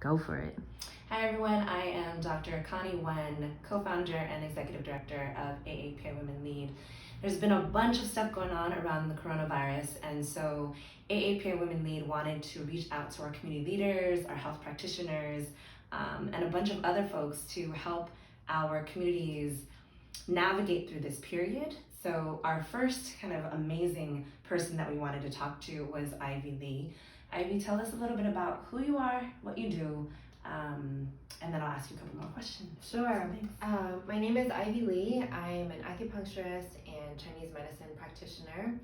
Go for it. Hi everyone, I am Dr. Connie Wen, co-founder and executive director of AAPI Women Lead. There's been a bunch of stuff going on around the coronavirus, and so AAPI Women Lead wanted to reach out to our community leaders, our health practitioners, and a bunch of other folks to help our communities navigate through this period. So our first kind of amazing person that we wanted to talk to was Ivy Lee. Ivy, tell us a little bit about who you are, what you do, and then I'll ask you a couple more questions. Sure. My name is Ivy Lee. I'm an acupuncturist and Chinese medicine practitioner.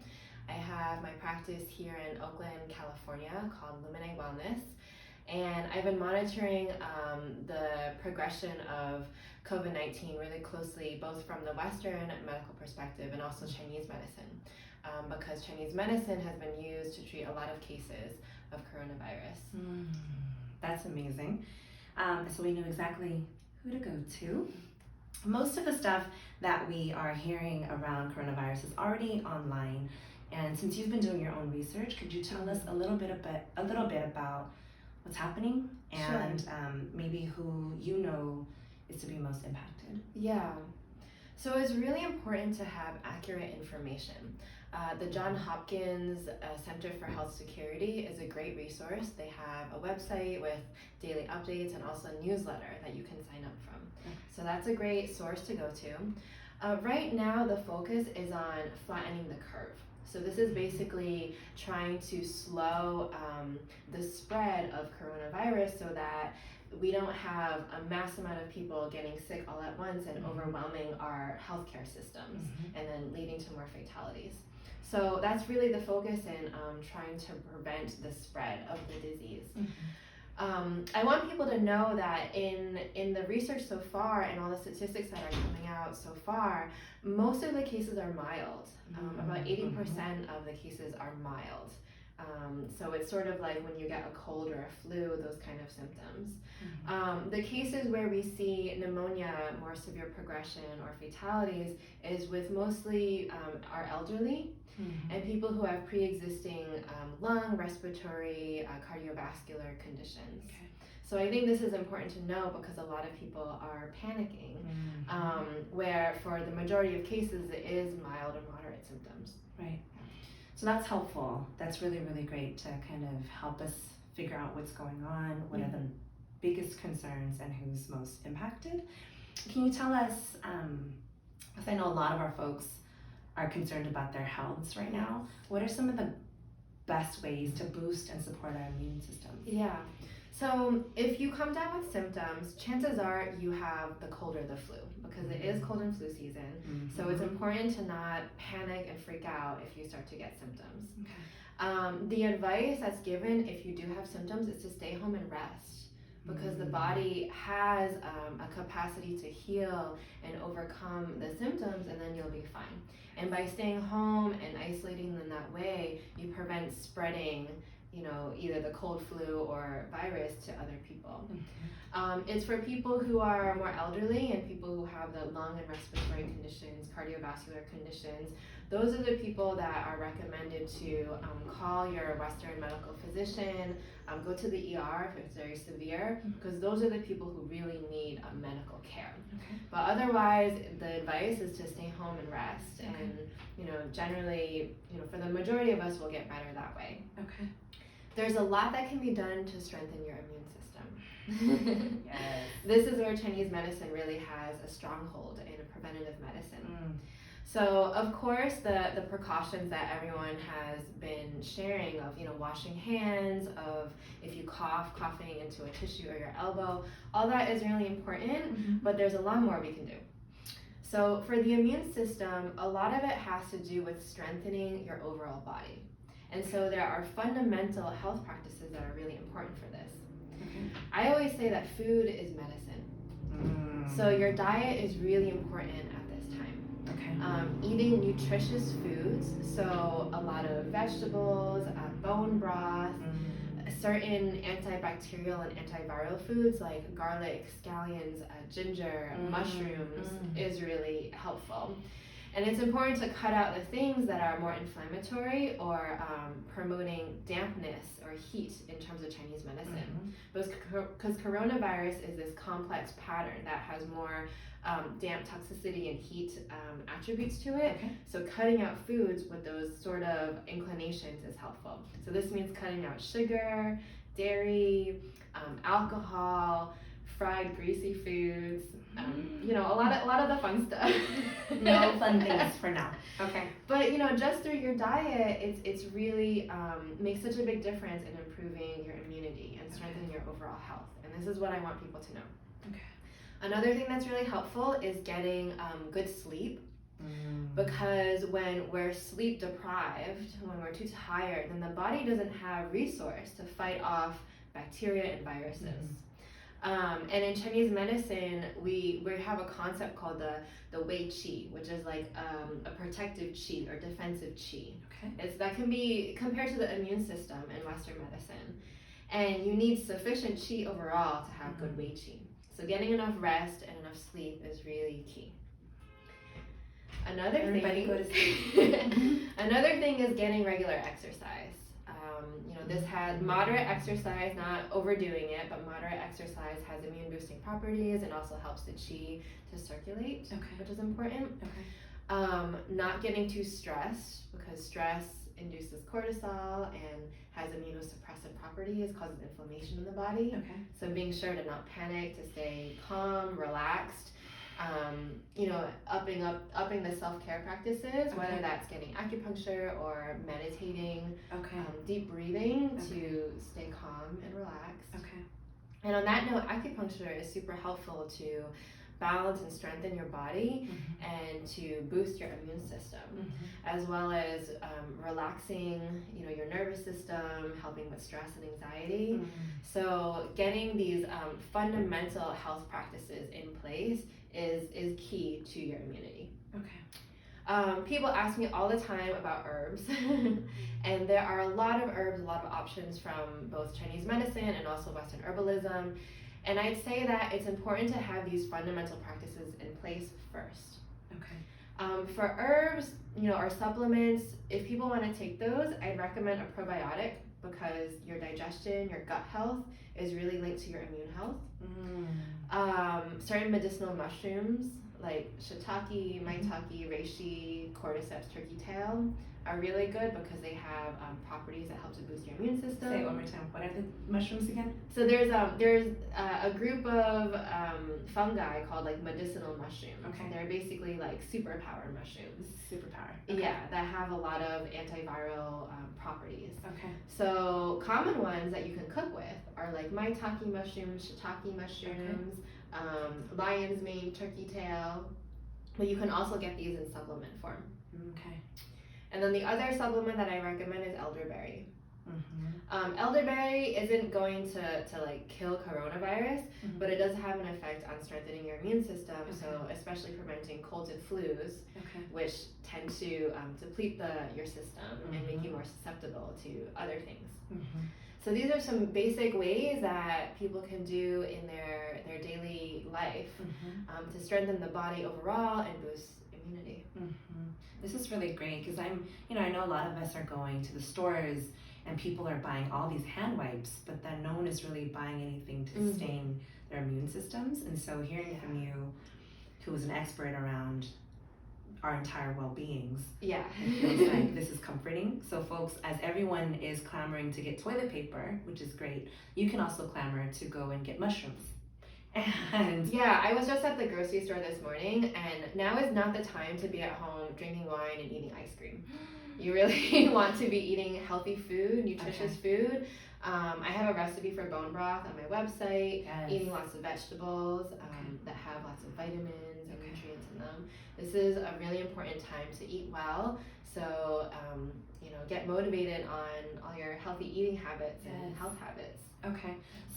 I have my practice here in Oakland, California called Luminae Wellness. And I've been monitoring the progression of COVID-19 really closely, both from the Western medical perspective and also Chinese medicine, because Chinese medicine has been used to treat a lot of cases of coronavirus. That's amazing. So we know exactly who to go to. Most of the stuff that we are hearing around coronavirus is already online. And since you've been doing your own research, could you tell us a little bit about what's happening and maybe who you know is to be most impacted? Yeah. So it's really important to have accurate information. The Johns Hopkins Center for Health Security is a great resource. They have a website with daily updates and also a newsletter that you can sign up from. So that's a great source to go to. Right now, the focus is on flattening the curve. So this is basically trying to slow the spread of coronavirus so that we don't have a mass amount of people getting sick all at once and overwhelming our healthcare systems and then leading to more fatalities. So that's really the focus in trying to prevent the spread of the disease. I want people to know that in the research so far and all the statistics that are coming out so far, most of the cases are mild. About 80% of the cases are mild. So it's sort of like when you get a cold or a flu, those kind of symptoms. The cases where we see pneumonia, more severe progression or fatalities is with mostly our elderly and people who have pre-existing lung, respiratory, cardiovascular conditions. So I think this is important to know because a lot of people are panicking, where for the majority of cases it is mild or moderate symptoms. Right. So that's helpful. That's really, really great to kind of help us figure out what's going on, what are the biggest concerns, and who's most impacted. Can you tell us, because I know a lot of our folks are concerned about their healths right now, what are some of the best ways to boost and support our immune systems? Yeah. So if you come down with symptoms, chances are you have the cold or the flu because it is cold and flu season. So it's important to not panic and freak out if you start to get symptoms. The advice that's given if you do have symptoms is to stay home and rest because the body has a capacity to heal and overcome the symptoms, and then you'll be fine. And by staying home and isolating them that way, you prevent spreading either the cold, flu, or virus to other people. It's for people who are more elderly and people who have the lung and respiratory conditions, cardiovascular conditions. Those are the people that are recommended to call your Western medical physician, go to the ER if it's very severe, because those are the people who really need medical care. But otherwise, the advice is to stay home and rest, and generally, for the majority of us, we'll get better that way. There's a lot that can be done to strengthen your immune system. This is where Chinese medicine really has a stronghold in preventative medicine. So of course the precautions that everyone has been sharing of washing hands, of if you coughing into a tissue or your elbow, all that is really important, but there's a lot more we can do. So for the immune system, a lot of it has to do with strengthening your overall body. And so there are fundamental health practices that are really important for this. I always say that food is medicine. So your diet is really important at this time. Eating nutritious foods, so a lot of vegetables, bone broth, certain antibacterial and antiviral foods like garlic, scallions, ginger, mushrooms is really helpful. And it's important to cut out the things that are more inflammatory or promoting dampness or heat in terms of Chinese medicine. Because coronavirus is this complex pattern that has more damp toxicity and heat attributes to it. So cutting out foods with those sort of inclinations is helpful. So this means cutting out sugar, dairy, alcohol, fried greasy foods, you know, a lot of the fun stuff. No fun things for now. Okay. But you know, just through your diet, it's really makes such a big difference in improving your immunity and strengthening your overall health. And this is what I want people to know. Okay. Another thing that's really helpful is getting good sleep. Because when we're sleep deprived, when we're too tired, then the body doesn't have resource to fight off bacteria and viruses. And in Chinese medicine, we have a concept called the Wei Qi, which is like a protective qi or defensive qi. That can be compared to the immune system in Western medicine. And you need sufficient qi overall to have good Wei Qi. So getting enough rest and enough sleep is really key. Another thing is getting regular exercise. You know, this has moderate exercise, not overdoing it, but moderate exercise has immune boosting properties and also helps the qi to circulate, which is important. Not getting too stressed, because stress induces cortisol and has immunosuppressive properties, causes inflammation in the body. So being sure to not panic, to stay calm, relaxed. You know, upping the self-care practices, whether that's getting acupuncture or meditating, deep breathing to stay calm and relaxed. And on that note, acupuncture is super helpful to balance and strengthen your body and to boost your immune system, as well as relaxing, you know, your nervous system, helping with stress and anxiety. So getting these fundamental health practices in place is key to your immunity. People ask me all the time about herbs, and there are a lot of herbs, a lot of options from both Chinese medicine and also Western herbalism. And I'd say that it's important to have these fundamental practices in place first. For herbs, you know, or supplements, if people want to take those, I'd recommend a probiotic, because your digestion, your gut health is really linked to your immune health. Certain medicinal mushrooms like shiitake, maitake, reishi, cordyceps, turkey tail are really good because they have properties that help to boost your immune system. Say it one more time. What are the mushrooms again? So there's a group of fungi called like medicinal mushrooms. They're basically like superpower mushrooms. Superpower. Yeah, that have a lot of antiviral properties. So common ones that you can cook with are like maitake mushrooms, shiitake mushrooms, lion's mane, turkey tail. But you can also get these in supplement form. And then the other supplement that I recommend is elderberry. Elderberry isn't going to like kill coronavirus, but it does have an effect on strengthening your immune system, so especially preventing colds and flus, which tend to deplete your system and make you more susceptible to other things. So these are some basic ways that people can do in their daily life to strengthen the body overall and boost immunity. This is really great, because I know a lot of us are going to the stores and people are buying all these hand wipes, but then no one is really buying anything to sustain their immune systems. And so hearing from you, who is an expert around our entire well-beings, it feels like this is comforting. So folks, as everyone is clamoring to get toilet paper, which is great, you can also clamor to go and get mushrooms. And I was just at the grocery store this morning, and now is not the time to be at home drinking wine and eating ice cream. You really want to be eating healthy food, nutritious food. I have a recipe for bone broth on my website, eating lots of vegetables that have lots of vitamins and nutrients in them. This is a really important time to eat well, so you know, get motivated on all your healthy eating habits and health habits.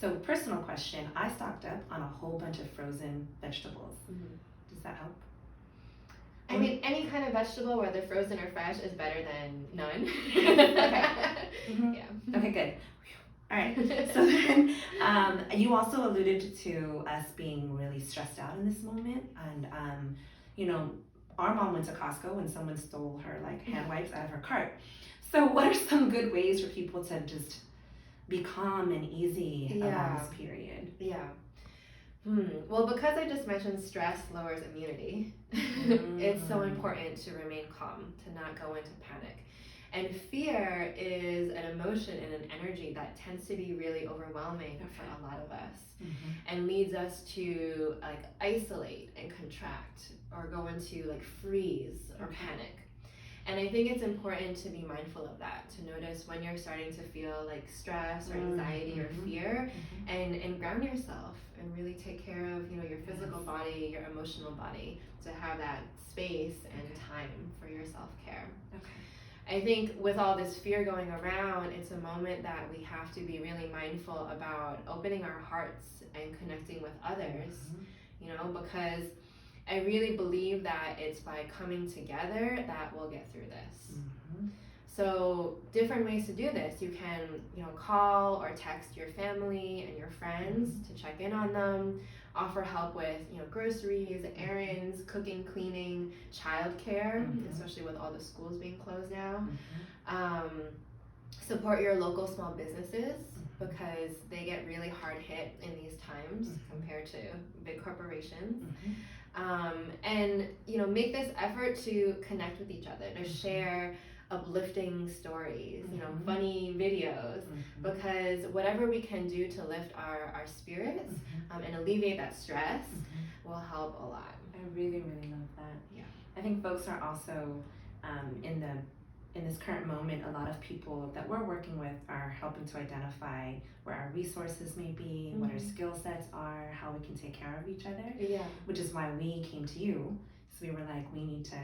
So personal question, I stocked up on a whole bunch of frozen vegetables. Does that help? I mean, any kind of vegetable, whether frozen or fresh, is better than none. Okay, good. All right. So then, you also alluded to us being really stressed out in this moment, and you know, our mom went to Costco when someone stole her like hand wipes out of her cart. So what are some good ways for people to just be calm and easy around this period? Yeah. Well, because I just mentioned stress lowers immunity, it's so important to remain calm, to not go into panic. And fear is an emotion and an energy that tends to be really overwhelming for a lot of us, and leads us to like isolate and contract, or go into like freeze or panic. And I think it's important to be mindful of that, to notice when you're starting to feel like stress or anxiety or fear, and ground yourself and really take care of, you know, your physical body, your emotional body, to have that space and time for your self-care. I think with all this fear going around, it's a moment that we have to be really mindful about opening our hearts and connecting with others, you know, because I really believe that it's by coming together that we'll get through this. So different ways to do this. You can, you know, call or text your family and your friends to check in on them, offer help with, you know, groceries, errands, cooking, cleaning, childcare, especially with all the schools being closed now. Support your local small businesses, because they get really hard hit in these times compared to big corporations. And, you know, make this effort to connect with each other, to share uplifting stories, you know, funny videos, because whatever we can do to lift our spirits and alleviate that stress will help a lot. I really, really love that. Yeah. I think folks are also in this current moment, a lot of people that we're working with are helping to identify where our resources may be, what our skill sets are, how we can take care of each other. Yeah. Which is why we came to you. So we were like, we need to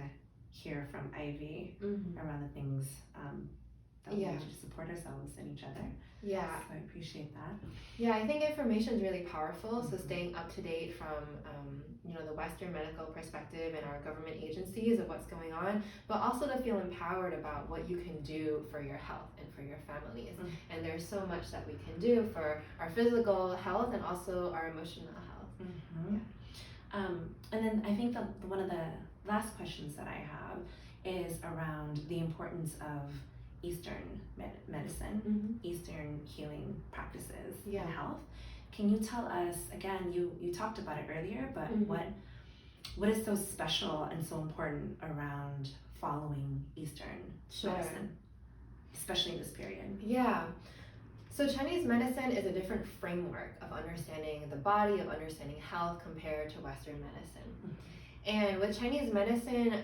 hear from Ivy around the things that we need to support ourselves and each other. Yeah. So I appreciate that. Yeah, I think information is really powerful. So staying up to date from, you know, the Western medical perspective and our government agencies of what's going on, but also to feel empowered about what you can do for your health and for your families. And there's so much that we can do for our physical health and also our emotional health. And then I think that one of the last questions that I have is around the importance of Eastern medicine, Eastern healing practices and health. Can you tell us, again, you talked about it earlier, but what is so special and so important around following Eastern medicine, especially in this period? Yeah. So Chinese medicine is a different framework of understanding the body, of understanding health compared to Western medicine. And with Chinese medicine,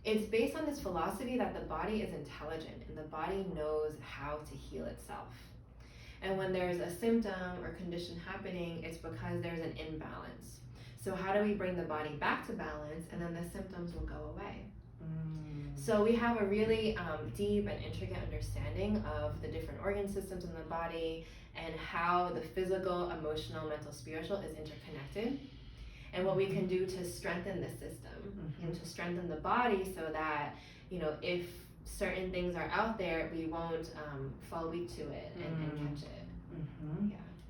it's based on this philosophy that the body is intelligent and the body knows how to heal itself. And when there's a symptom or condition happening, it's because there's an imbalance. So how do we bring the body back to balance, and then the symptoms will go away? So we have a really deep and intricate understanding of the different organ systems in the body and how the physical, emotional, mental, spiritual is interconnected, and what we can do to strengthen the system, you know, to strengthen the body so that, you know, if certain things are out there, we won't fall weak to it and catch it.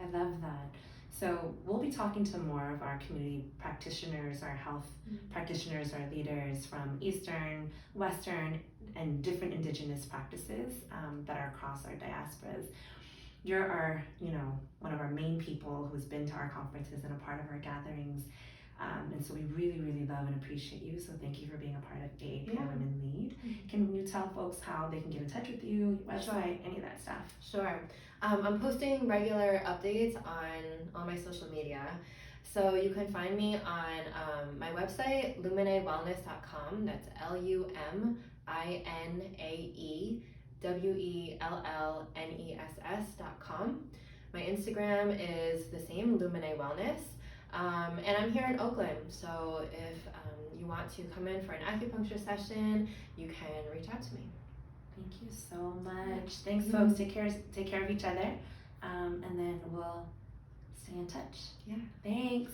I love that. So we'll be talking to more of our community practitioners, our health practitioners, our leaders from Eastern, Western, and different indigenous practices that are across our diasporas. You're our, you know, one of our main people who's been to our conferences and a part of our gatherings. And so we really, really love and appreciate you. So thank you for being a part of AAPI Women Lead. Can you tell folks how they can get in touch with you, your website, any of that stuff? Sure. I'm posting regular updates on all my social media. So you can find me on my website, luminaewellness.com. That's LuminaeWellness.com. My Instagram is the same, Luminae Wellness. And I'm here in Oakland, so if you want to come in for an acupuncture session, you can reach out to me. Thank you so much. Thanks, folks. Take care of each other, and then we'll stay in touch. Yeah. Thanks.